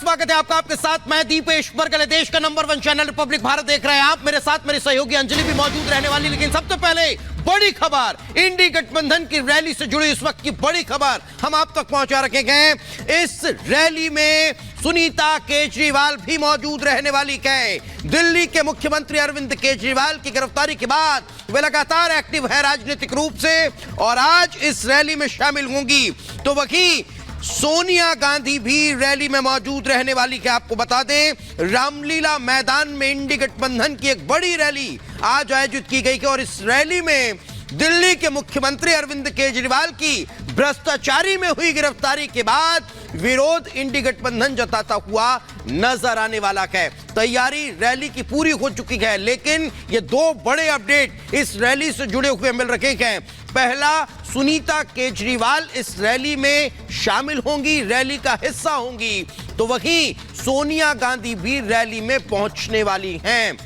स्वागत है आपका। आपके साथ मैं दीपेश बरगले। देश का नंबर 1 चैनल रिपब्लिक भारत देख रहे हैं आप। मेरे साथ मेरी सहयोगी अंजलि भी मौजूद रहने वाली। लेकिन सबसे पहले बड़ी खबर, इंडी गठबंधन की रैली से जुड़ी इस वक्त की बड़ी खबर हम आप तक पहुंचा रखेंगे। इस रैली में सुनीता केजरीवाल भी मौजूद रहने वाली है। दिल्ली के मुख्यमंत्री अरविंद केजरीवाल की गिरफ्तारी के बाद वे लगातार एक्टिव है राजनीतिक रूप से और आज इस रैली में शामिल होंगी। तो वहीं सोनिया गांधी भी रैली में मौजूद रहने वाली है। आपको बता दें, रामलीला मैदान में इंडी गठबंधन की एक बड़ी रैली आज आयोजित की गई है और इस रैली में दिल्ली के मुख्यमंत्री अरविंद केजरीवाल की भ्रष्टाचारी में हुई गिरफ्तारी के बाद विरोध इंडी गठबंधन जताता हुआ नजर आने वाला है। तैयारी रैली की पूरी हो चुकी है, लेकिन ये दो बड़े अपडेट इस रैली से जुड़े हुए मिल रहे हैं। पहला, सुनीता केजरीवाल इस रैली में शामिल होंगी, रैली का हिस्सा होंगी। तो वहीं सोनिया गांधी भी रैली में पहुंचने वाली हैं।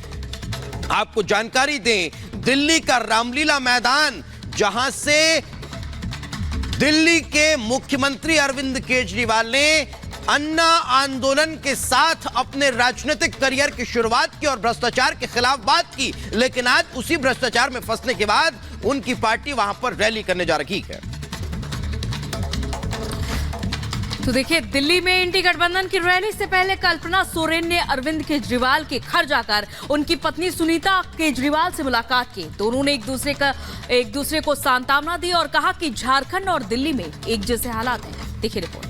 आपको जानकारी दें, दिल्ली का रामलीला मैदान, जहां से दिल्ली के मुख्यमंत्री अरविंद केजरीवाल ने अन्ना आंदोलन के साथ अपने राजनीतिक करियर की शुरुआत की और भ्रष्टाचार के खिलाफ बात की, लेकिन आज उसी भ्रष्टाचार में फंसने के बाद उनकी पार्टी वहां पर रैली करने जा रही है। तो देखिए, दिल्ली में इंडी गठबंधन की रैली से पहले कल्पना सोरेन ने अरविंद केजरीवाल के घर जाकर उनकी पत्नी सुनीता केजरीवाल से मुलाकात की। दोनों ने एक दूसरे को सांत्वना दी और कहा कि झारखंड और दिल्ली में एक जैसे हालात हैं। देखिए रिपोर्ट।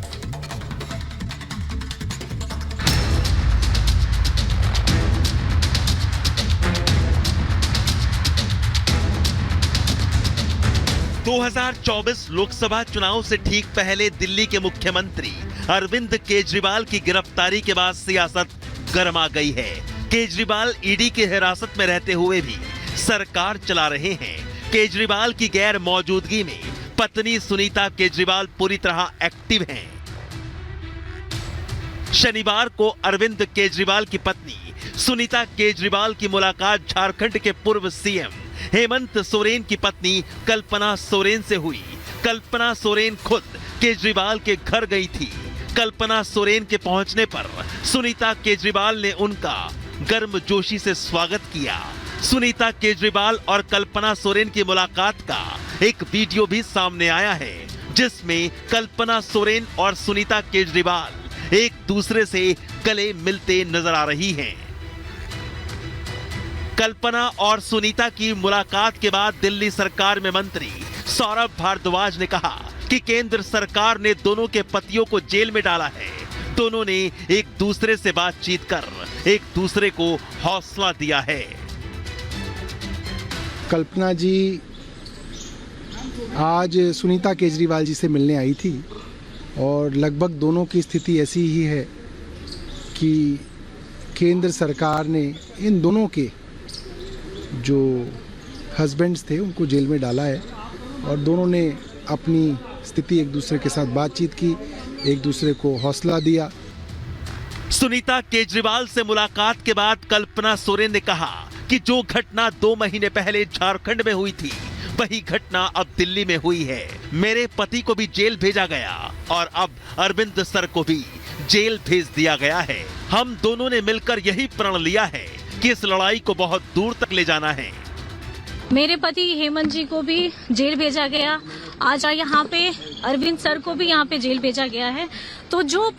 2024 लोकसभा चुनाव से ठीक पहले दिल्ली के मुख्यमंत्री अरविंद केजरीवाल की गिरफ्तारी के बाद सियासत गर्मा गई है। केजरीवाल ईडी की हिरासत में रहते हुए भी सरकार चला रहे हैं। केजरीवाल की गैर मौजूदगी में पत्नी सुनीता केजरीवाल पूरी तरह एक्टिव हैं। शनिवार को अरविंद केजरीवाल की पत्नी सुनीता केजरीवाल की मुलाकात झारखंड के पूर्व सीएम हेमंत सोरेन की पत्नी कल्पना सोरेन से हुई। कल्पना सोरेन खुद केजरीवाल के घर गई थी। कल्पना सोरेन के पहुंचने पर सुनीता केजरीवाल ने उनका गर्मजोशी से स्वागत किया। सुनीता केजरीवाल और कल्पना सोरेन की मुलाकात का एक वीडियो भी सामने आया है, जिसमें कल्पना सोरेन और सुनीता केजरीवाल एक दूसरे से गले मिलते नजर आ रही हैं। कल्पना और सुनीता की मुलाकात के बाद दिल्ली सरकार में मंत्री सौरभ भारद्वाज ने कहा कि केंद्र सरकार ने दोनों के पतियों को जेल में डाला है। दोनों ने एक दूसरे से बातचीत कर एक दूसरे को हौसला दिया है। कल्पना जी आज सुनीता केजरीवाल जी से मिलने आई थी और लगभग दोनों की स्थिति ऐसी ही है कि केंद्र सरकार ने इन दोनों के जो हस्बैंड्स थे उनको जेल में डाला है और दोनों ने अपनी स्थिति एक दूसरे के साथ बातचीत की, एक दूसरे को हौसला दिया। सुनीता केजरीवाल से मुलाकात के बाद कल्पना सोरेन ने कहा कि जो घटना 2 महीने पहले झारखंड में हुई थी, वही घटना अब दिल्ली में हुई है। मेरे पति को भी जेल भेजा गया और अब अरविंद सर को भी जेल भेज दिया गया है। हम दोनों ने मिलकर यही प्रण लिया है कि इस लड़ाई को बहुत दूर तक ले जाना है। मेरे पति हेमंत जी को भी जेल भेजा गया, आज यहाँ पे अरविंद सर को भी यहाँ पे जेल भेजा गया है। तो जो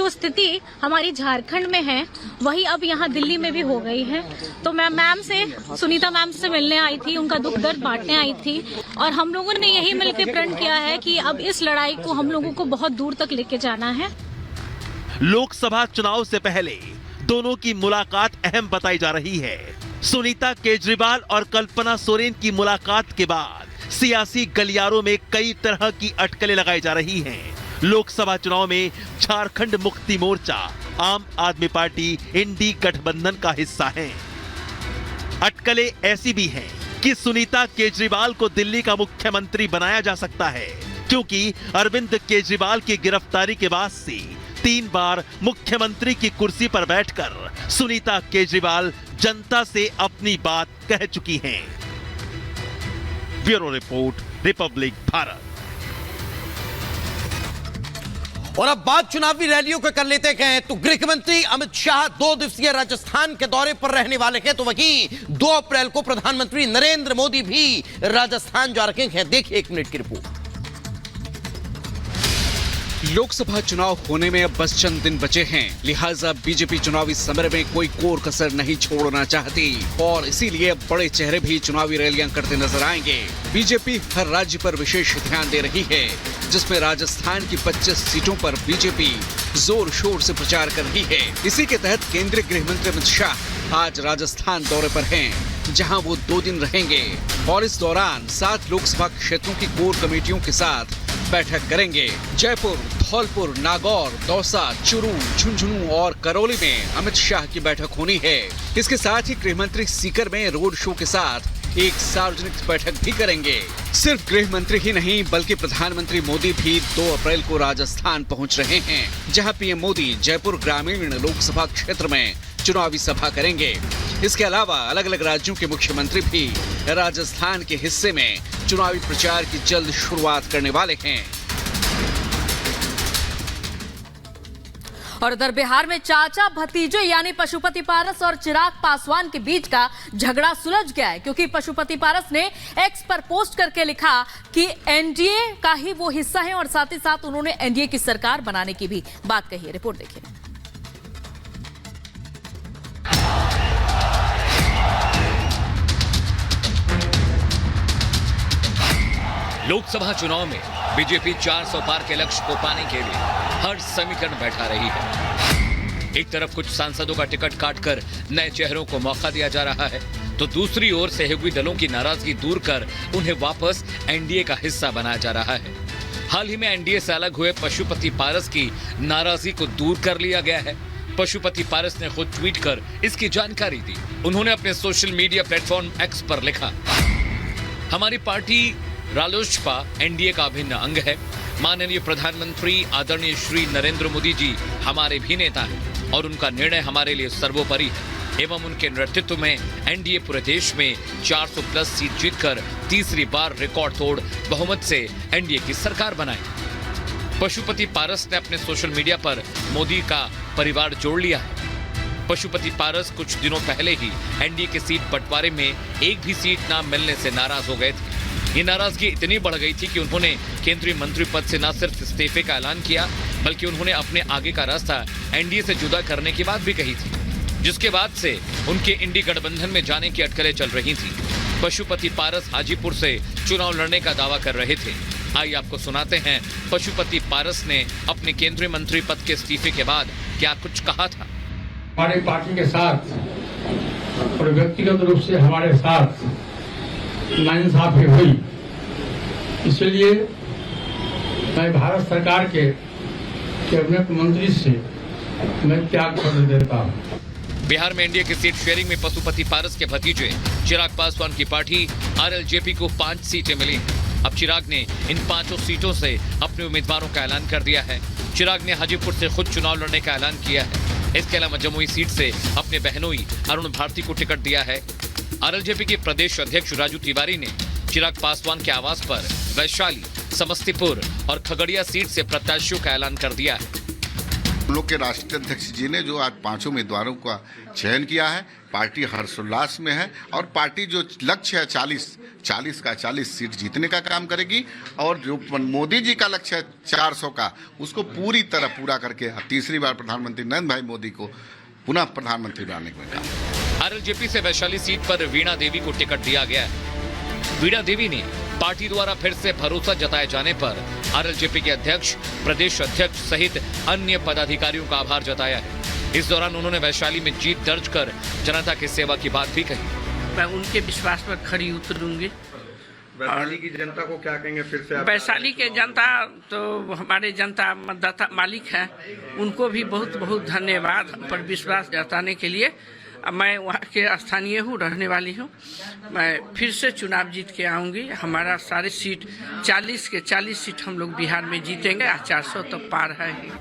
स्थिति हमारी झारखंड में है, वही अब यहाँ दिल्ली में भी हो गई है। तो मैं सुनीता मैम से मिलने आई थी, उनका दुख दर्द बांटने आई थी और हम लोगों ने यही मिलकर प्रण किया है कि अब इस लड़ाई को हम लोगों को बहुत दूर तक लेके जाना है। लोकसभा चुनाव से पहले दोनों की मुलाकात अहम बताई जा रही है। सुनीता केजरीवाल और कल्पना सोरेन की मुलाकात के बाद सियासी गलियारों में कई तरह की अटकलें लगाई जा रही हैं। लोकसभा चुनाव में झारखंड मुक्ति मोर्चा, आम आदमी पार्टी इंडी गठबंधन का हिस्सा है। अटकलें ऐसी भी हैं कि सुनीता केजरीवाल को दिल्ली का मुख्यमंत्री बनाया जा सकता है, क्योंकि अरविंद केजरीवाल की गिरफ्तारी के बाद से 3 बार मुख्यमंत्री की कुर्सी पर बैठकर सुनीता केजरीवाल जनता से अपनी बात कह चुकी हैं। Bureau report, Republic Bharat. और अब बात चुनावी रैलियों को कर लेते हैं तो गृह मंत्री अमित शाह 2 दिवसीय राजस्थान के दौरे पर रहने वाले हैं। तो वहीं 2 अप्रैल को प्रधानमंत्री नरेंद्र मोदी भी राजस्थान जा रहे हैं। देखिए 1 मिनट की रिपोर्ट। लोकसभा चुनाव होने में अब बस चंद दिन बचे हैं, लिहाजा बीजेपी चुनावी समर में कोई कोर कसर नहीं छोड़ना चाहती और इसीलिए अब बड़े चेहरे भी चुनावी रैलियां करते नजर आएंगे। बीजेपी हर राज्य पर विशेष ध्यान दे रही है, जिसमें राजस्थान की 25 सीटों पर बीजेपी जोर शोर से प्रचार कर रही है। इसी के तहत केंद्रीय गृह मंत्री अमित शाह आज राजस्थान दौरे पर हैं, जहां वो 2 दिन रहेंगे और इस दौरान 7 लोकसभा क्षेत्रों की कोर कमेटियों के साथ बैठक करेंगे। जयपुर, धौलपुर, नागौर, दौसा, चुरू, झुंझुनू और करौली में अमित शाह की बैठक होनी है। इसके साथ ही गृह मंत्री सीकर में रोड शो के साथ एक सार्वजनिक बैठक भी करेंगे। सिर्फ गृह मंत्री ही नहीं बल्कि प्रधानमंत्री मोदी भी 2 अप्रैल को राजस्थान पहुंच रहे हैं, जहां पीएम मोदी जयपुर ग्रामीण लोकसभा क्षेत्र में चुनावी सभा करेंगे। इसके अलावा अलग अलग राज्यों के मुख्यमंत्री भी राजस्थान के हिस्से में चुनावी प्रचार की जल्द शुरुआत करने वाले हैं। और उधर बिहार में चाचा भतीजे यानी पशुपति पारस और चिराग पासवान के बीच का झगड़ा सुलझ गया है, क्योंकि पशुपति पारस ने एक्स पर पोस्ट करके लिखा कि एनडीए का ही वो हिस्सा है और साथ ही साथ उन्होंने एनडीए की सरकार बनाने की भी बात कही है। रिपोर्ट देखिए। लोकसभा चुनाव में बीजेपी 400 पार के लक्ष्य को पाने के लिए हर समीकरण बैठा रही है। एक तरफ कुछ सांसदों का टिकट काटकर नए चेहरों को मौका दिया जा रहा है, तो दूसरी ओर सहयोगी दलों की नाराजगी दूर कर उन्हें वापस एनडीए का हिस्सा बनाया जा रहा है। हाल ही में एनडीए से अलग हुए पशुपति पारस की नाराजगी को दूर कर लिया गया है। पशुपति पारस ने खुद ट्वीट कर इसकी जानकारी दी। उन्होंने अपने सोशल मीडिया प्लेटफॉर्म एक्स पर लिखा, हमारी पार्टी रालोसपा एनडीए का अभिन्न अंग है। माननीय प्रधानमंत्री आदरणीय श्री नरेंद्र मोदी जी हमारे भी नेता हैं और उनका निर्णय हमारे लिए सर्वोपरि है एवं उनके नेतृत्व में एनडीए पूरे देश में 400 प्लस सीट जीतकर तीसरी बार रिकॉर्ड तोड़ बहुमत से एनडीए की सरकार बनाई। पशुपति पारस ने अपने सोशल मीडिया पर मोदी का परिवार जोड़ लिया है। पशुपति पारस कुछ दिनों पहले ही एनडीए के सीट बंटवारे में एक भी सीट न मिलने से नाराज हो गए थे। ये नाराजगी इतनी बढ़ गई थी कि उन्होंने केंद्रीय मंत्री पद से न सिर्फ इस्तीफे का ऐलान किया, बल्कि उन्होंने अपने आगे का रास्ता एनडीए से जुदा करने की बात भी कही थी, जिसके बाद से उनके इंडी गठबंधन में जाने की अटकलें चल रही थी। पशुपति पारस हाजीपुर से चुनाव लड़ने का दावा कर रहे थे। आइए आपको सुनाते हैं पशुपति पारस ने अपने केंद्रीय मंत्री पद के इस्तीफे के बाद क्या कुछ कहा था। हमारी पार्टी के साथ और व्यक्तिगत रूप से हमारे साथ नाइंसाफी हुई, इसलिए मैं भारत सरकार के कैबिनेट मंत्री से मैं त्याग कर देता हूँ। बिहार में एनडीए की सीट शेयरिंग में पशुपति पारस के भतीजे चिराग पासवान की पार्टी आरएलजेपी को 5 सीटें मिली। अब चिराग ने इन 5 सीटों से अपने उम्मीदवारों का ऐलान कर दिया है। चिराग ने हाजीपुर से खुद चुनाव लड़ने का ऐलान किया है। इसके अलावा जमुई सीट से अपने बहनोई अरुण भारती को टिकट दिया है। आरएलजेपी के प्रदेश अध्यक्ष राजू तिवारी ने चिराग पासवान के आवास पर वैशाली, समस्तीपुर और खगड़िया सीट से प्रत्याशियों का ऐलान कर दिया है। हम लोग के राष्ट्रीय अध्यक्ष जी ने जो आज 5 उम्मीदवारों का चयन किया है, पार्टी हर्षोल्लास में है और पार्टी जो लक्ष्य है 40 का 40 सीट जीतने का काम करेगी और जो मोदी जी का लक्ष्य है 400 का, उसको पूरी तरह पूरा करके तीसरी बार प्रधानमंत्री नरेंद्र भाई मोदी को पुनः प्रधानमंत्री बनाने का काम। आरएलजेपी से वैशाली सीट पर वीणा देवी को टिकट दिया गया है। वीणा देवी ने पार्टी द्वारा फिर से भरोसा जताए जाने पर आरएलजेपी के अध्यक्ष, प्रदेश अध्यक्ष सहित अन्य पदाधिकारियों का आभार जताया है। इस दौरान उन्होंने वैशाली में जीत दर्ज कर जनता की सेवा की बात भी कही। मैं उनके विश्वास पर खरी उतरूंगी। वैशाली की जनता को क्या कहेंगे फिर से? वैशाली के जनता तो हमारे जनता मतदाता मालिक हैं, उनको भी बहुत बहुत धन्यवाद हम पर विश्वास जताने के लिए। मैं वहाँ के स्थानीय हूँ, रहने वाली हूँ। मैं फिर से चुनाव जीत के आऊँगी। हमारा सारे सीट 40 के 40 सीट हम लोग बिहार में जीतेंगे। 400 तो पार है ही।